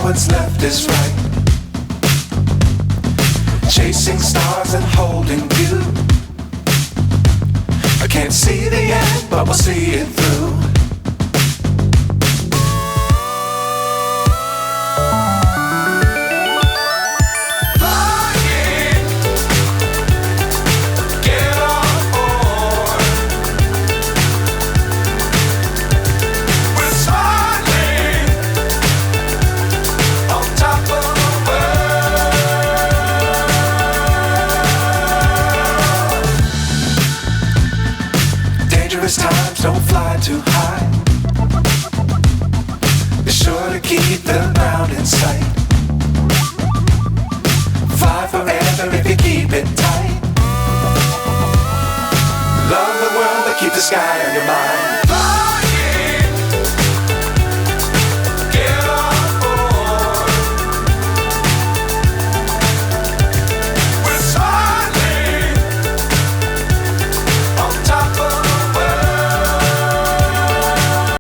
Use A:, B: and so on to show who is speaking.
A: what's left is right. Chasing stars and holding you. I can't see the end, but we'll see it through. Times don't fly too high. Be sure to keep the ground in sight. Fly forever if you keep it tight. Love the world, but keep the sky on your mind.